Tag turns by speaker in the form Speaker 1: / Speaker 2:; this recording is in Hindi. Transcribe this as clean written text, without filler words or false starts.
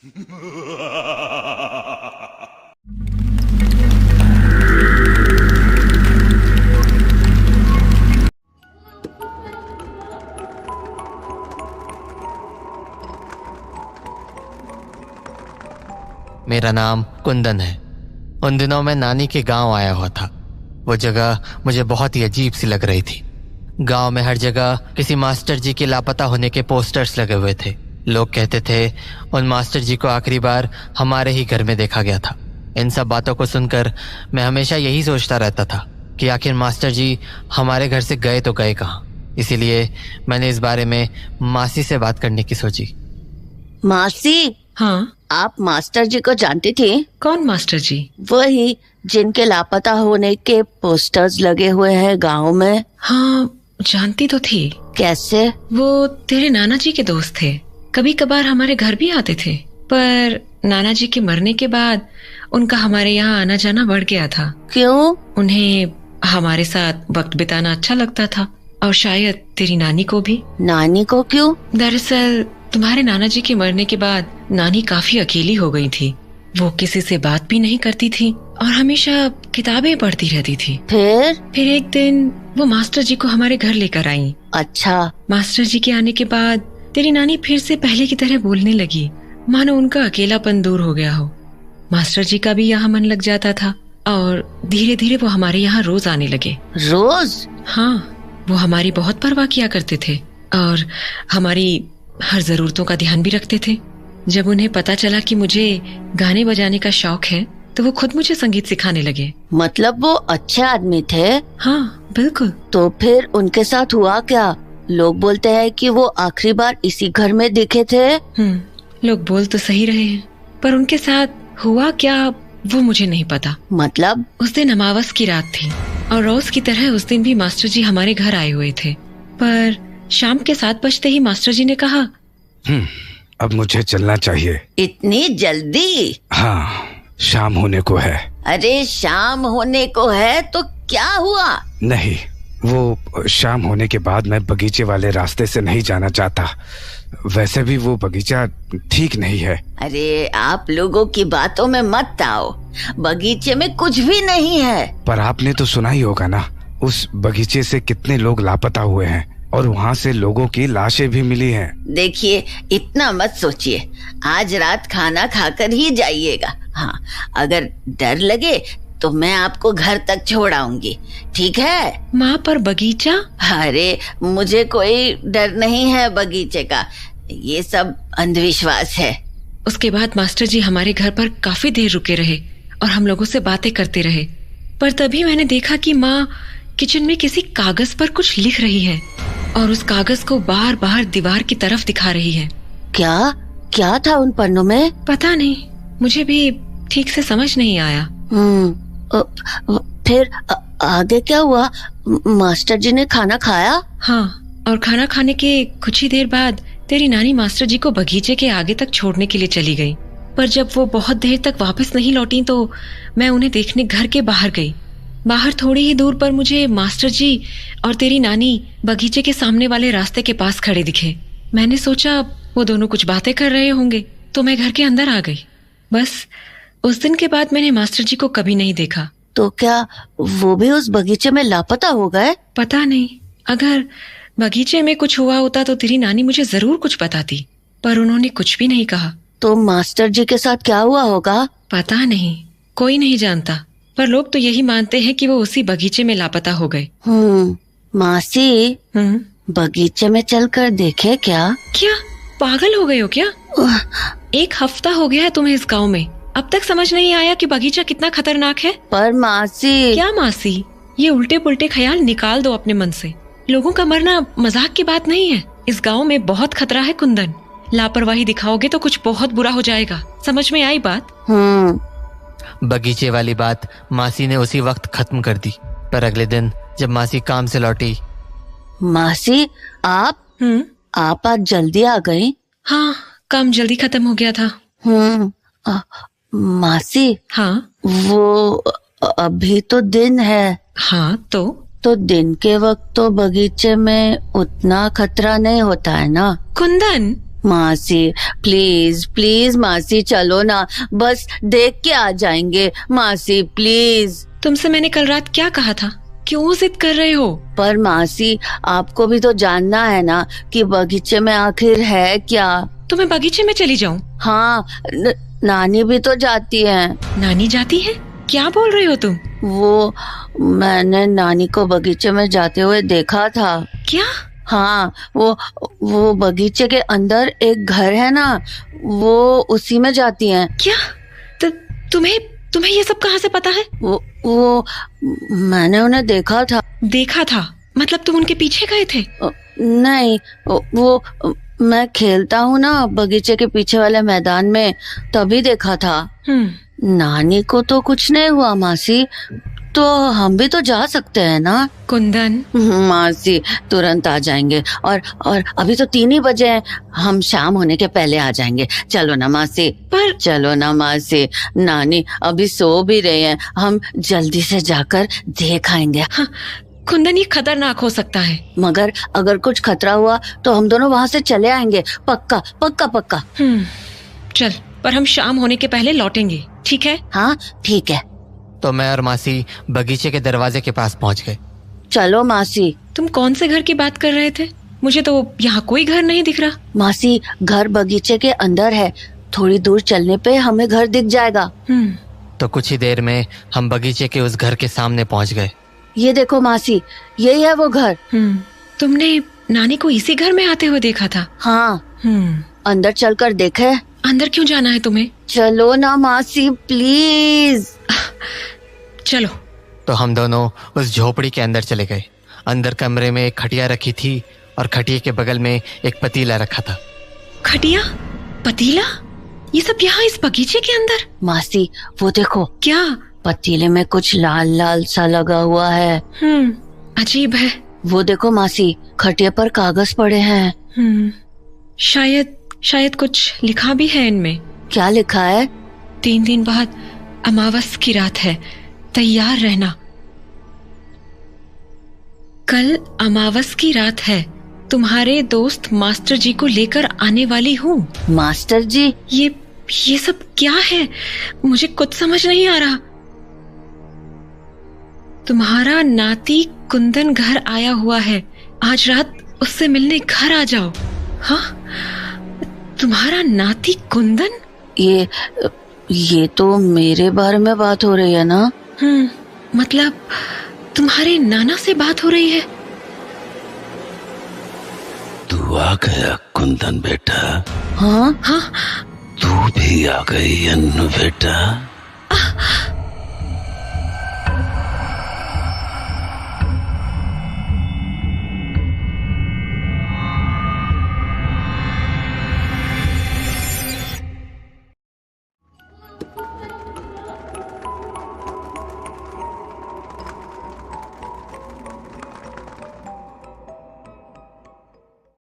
Speaker 1: मेरा नाम कुंदन है। उन दिनों मैं नानी के गांव आया हुआ था। वो जगह मुझे बहुत ही अजीब सी लग रही थी। गांव में हर जगह किसी मास्टर जी के लापता होने के पोस्टर्स लगे हुए थे। लोग कहते थे उन मास्टर जी को आखिरी बार हमारे ही घर में देखा गया था। इन सब बातों को सुनकर मैं हमेशा यही सोचता रहता था कि आखिर मास्टर जी हमारे घर से गए तो गए कहाँ। इसीलिए मैंने इस बारे में मासी से बात करने की सोची।
Speaker 2: मासी,
Speaker 3: हाँ,
Speaker 2: आप मास्टर जी को जानती थी?
Speaker 3: कौन मास्टर जी?
Speaker 2: वही जिनके लापता होने के पोस्टर्स लगे हुए हैं गांव में।
Speaker 3: हाँ, जानती तो थी।
Speaker 2: कैसे?
Speaker 3: वो तेरे नाना जी के दोस्त थे। कभी कभार हमारे घर भी आते थे, पर नाना जी के मरने के बाद उनका हमारे यहाँ आना जाना बढ़ गया था।
Speaker 2: क्यों?
Speaker 3: उन्हें हमारे साथ वक्त बिताना अच्छा लगता था, और शायद तेरी नानी को भी।
Speaker 2: नानी को क्यों?
Speaker 3: दरअसल तुम्हारे नाना जी के मरने के बाद नानी काफी अकेली हो गई थी। वो किसी से बात भी नहीं करती थी और हमेशा किताबें पढ़ती रहती थी।
Speaker 2: फिर
Speaker 3: एक दिन वो मास्टर जी को हमारे घर लेकर आई।
Speaker 2: अच्छा।
Speaker 3: मास्टर जी के आने के बाद तेरी नानी फिर से पहले की तरह बोलने लगी, मानो उनका अकेलापन दूर हो गया हो। मास्टर जी का भी यहाँ मन लग जाता था और धीरे धीरे वो हमारे यहाँ रोज आने लगे।
Speaker 2: रोज?
Speaker 3: हाँ, वो हमारी बहुत परवाह किया करते थे और हमारी हर जरूरतों का ध्यान भी रखते थे। जब उन्हें पता चला कि मुझे गाने बजाने का शौक है तो वो खुद मुझे संगीत सिखाने लगे।
Speaker 2: मतलब वो अच्छे आदमी थे?
Speaker 3: हाँ, बिल्कुल।
Speaker 2: तो फिर उनके साथ हुआ क्या? लोग बोलते हैं कि वो आखिरी बार इसी घर में दिखे थे।
Speaker 3: लोग बोल तो सही रहे हैं, पर उनके साथ हुआ क्या वो मुझे नहीं पता।
Speaker 2: मतलब?
Speaker 3: उस दिन अमावस की रात थी और रोज की तरह उस दिन भी मास्टर जी हमारे घर आए हुए थे, पर शाम के 7 बजते ही मास्टर जी ने कहा,
Speaker 4: अब मुझे चलना चाहिए।
Speaker 2: इतनी जल्दी?
Speaker 4: हाँ, शाम होने को है।
Speaker 2: अरे शाम होने को है तो क्या हुआ?
Speaker 4: नहीं, वो शाम होने के बाद मैं बगीचे वाले रास्ते से नहीं जाना चाहता। वैसे भी वो बगीचा ठीक नहीं है।
Speaker 2: अरे आप लोगों की बातों में मत आओ, बगीचे में कुछ भी नहीं है।
Speaker 4: पर आपने तो सुना ही होगा ना, उस बगीचे से कितने लोग लापता हुए हैं और वहाँ से लोगों की लाशें भी मिली हैं।
Speaker 2: देखिए, इतना मत सोचिए, आज रात खाना खाकर ही जाइएगा। हाँ, अगर डर लगे तो मैं आपको घर तक छोड़ आऊंगी, ठीक है?
Speaker 3: माँ, पर बगीचा?
Speaker 2: अरे मुझे कोई डर नहीं है बगीचे का, ये सब अंधविश्वास है।
Speaker 3: उसके बाद मास्टर जी हमारे घर पर काफी देर रुके रहे और हम लोगों से बातें करते रहे, पर तभी मैंने देखा कि माँ किचन में किसी कागज पर कुछ लिख रही है और उस कागज को बार बार दीवार की तरफ दिखा रही है।
Speaker 2: क्या था उन पन्नों में?
Speaker 3: पता नहीं, मुझे भी ठीक से समझ नहीं आया।
Speaker 2: फिर आगे क्या हुआ? मास्टर जी ने खाना खाया?
Speaker 3: हाँ, और खाना खाने के कुछ ही देर बाद तेरी नानी मास्टर जी को बगीचे के आगे तक छोड़ने के लिए चली गई, पर जब वो बहुत देर तक वापस नहीं लौटी तो मैं उन्हें देखने घर के बाहर गई। बाहर थोड़ी ही दूर पर मुझे मास्टर जी और तेरी नानी बगीचे के सामने वाले रास्ते के पास खड़े दिखे। मैंने सोचा वो दोनों कुछ बातें कर रहे होंगे तो मैं घर के अंदर आ गई। बस उस दिन के बाद मैंने मास्टर जी को कभी नहीं देखा।
Speaker 2: तो क्या वो भी उस बगीचे में लापता हो गए?
Speaker 3: पता नहीं, अगर बगीचे में कुछ हुआ होता तो तेरी नानी मुझे जरूर कुछ बताती, पर उन्होंने कुछ भी नहीं कहा।
Speaker 2: तो मास्टर जी के साथ क्या हुआ होगा?
Speaker 3: पता नहीं, कोई नहीं जानता, पर लोग तो यही मानते हैं कि वो उसी बगीचे में लापता हो गए।
Speaker 2: मासी, बगीचे में चलकर देखे क्या?
Speaker 3: क्या पागल हो गए हो क्या? 1 हफ्ता हो गया है तुम्हें इस गांव में, अब तक समझ नहीं आया कि बगीचा कितना खतरनाक है?
Speaker 2: पर मासी।
Speaker 3: क्या मासी, ये उल्टे पुल्टे ख्याल निकाल दो अपने मन से। लोगों का मरना मजाक की बात नहीं है। इस गांव में बहुत खतरा है कुंदन, लापरवाही दिखाओगे तो कुछ बहुत बुरा हो जाएगा। समझ में आई बात?
Speaker 1: बगीचे वाली बात मासी ने उसी वक्त खत्म कर दी, पर अगले दिन जब मासी काम से लौटी।
Speaker 2: मासी, आप आज जल्दी आ गई?
Speaker 3: हाँ, काम जल्दी खत्म हो गया था।
Speaker 2: मासी।
Speaker 3: हाँ?
Speaker 2: वो अभी तो दिन है।
Speaker 3: हाँ, तो
Speaker 2: दिन के वक्त तो बगीचे में उतना खतरा नहीं होता है ना?
Speaker 3: कुंदन,
Speaker 2: मासी प्लीज प्लीज मासी चलो ना, बस देख के आ जाएंगे मासी प्लीज।
Speaker 3: तुमसे मैंने कल रात क्या कहा था? क्यों जिद कर रहे हो?
Speaker 2: पर मासी आपको भी तो जानना है ना कि बगीचे में आखिर है क्या।
Speaker 3: तो मैं बगीचे में चली जाऊं?
Speaker 2: हाँ नानी भी तो जाती है।
Speaker 3: नानी जाती है? क्या बोल रहे हो तुम?
Speaker 2: वो मैंने नानी को बगीचे में जाते हुए देखा था।
Speaker 3: क्या?
Speaker 2: हाँ वो बगीचे के अंदर एक घर है ना, वो उसी में जाती हैं।
Speaker 3: क्या? तुम्हें ये सब कहाँ से पता है?
Speaker 2: वो मैंने उन्हें देखा था।
Speaker 3: देखा था मतलब तुम उनके पीछे गए थे?
Speaker 2: नहीं वो मैं खेलता हूँ ना बगीचे के पीछे वाले मैदान में, तभी देखा था। नानी को तो कुछ नहीं हुआ मासी, तो हम भी तो जा सकते हैं ना।
Speaker 3: कुंदन
Speaker 2: मासी तुरंत आ जाएंगे, और अभी तो 3 ही बजे हैं, हम शाम होने के पहले आ जाएंगे। चलो ना मासी।
Speaker 3: पर
Speaker 2: चलो ना मासी, नानी अभी सो भी रहे हैं, हम जल्दी से जाकर देख आएंगे।
Speaker 3: हाँ, कुंदन ये खतरनाक हो सकता है।
Speaker 2: मगर अगर कुछ खतरा हुआ तो हम दोनों वहाँ से चले आएंगे, पक्का पक्का पक्का।
Speaker 3: चल, पर हम शाम होने के पहले लौटेंगे, ठीक है?
Speaker 2: हाँ ठीक है।
Speaker 1: तो मैं और मासी बगीचे के दरवाजे के पास पहुंच गए।
Speaker 2: चलो मासी।
Speaker 3: तुम कौन से घर की बात कर रहे थे? मुझे तो यहाँ कोई घर नहीं दिख रहा।
Speaker 2: मासी घर बगीचे के अंदर है, थोड़ी दूर चलने पे हमें घर दिख जाएगा।
Speaker 1: तो कुछ ही देर में हम बगीचे के उस घर के सामने पहुंच गए।
Speaker 2: ये देखो मासी, यही है वो घर।
Speaker 3: तुमने नानी को इसी घर में आते हुए देखा था?
Speaker 2: हाँ। अंदर चलकर देखे?
Speaker 3: अंदर क्यों जाना है तुम्हें?
Speaker 2: चलो ना मासी प्लीज।
Speaker 3: चलो।
Speaker 1: तो हम दोनों उस झोपड़ी के अंदर चले गए। अंदर कमरे में एक खटिया रखी थी और खटिया के बगल में एक पतीला रखा था।
Speaker 3: खटिया? पतीला? ये सब यहाँ इस बगीचे के अंदर?
Speaker 2: मासी वो देखो।
Speaker 3: क्या?
Speaker 2: पतीले में कुछ लाल लाल सा लगा हुआ है।
Speaker 3: अजीब है।
Speaker 2: वो देखो मासी, खटिया पर कागज पड़े हैं।
Speaker 3: शायद कुछ लिखा भी है इनमें।
Speaker 2: क्या लिखा है?
Speaker 3: 3 दिन बाद अमावस की रात है, तैयार रहना। कल अमावस की रात है, तुम्हारे दोस्त मास्टर जी को लेकर आने वाली हूँ।
Speaker 2: मास्टर जी?
Speaker 3: ये सब क्या है? मुझे कुछ समझ नहीं आ रहा। तुम्हारा नाती कुंदन घर आया हुआ है, आज रात उससे मिलने घर आ जाओ। हाँ, तुम्हारा नाती कुंदन?
Speaker 2: ये तो मेरे बारे में बात हो रही है ना?
Speaker 3: मतलब तुम्हारे नाना से बात हो रही है?
Speaker 5: तू आ गया कुंदन बेटा?
Speaker 2: हाँ
Speaker 5: तू भी आ गई अन्नू बेटा?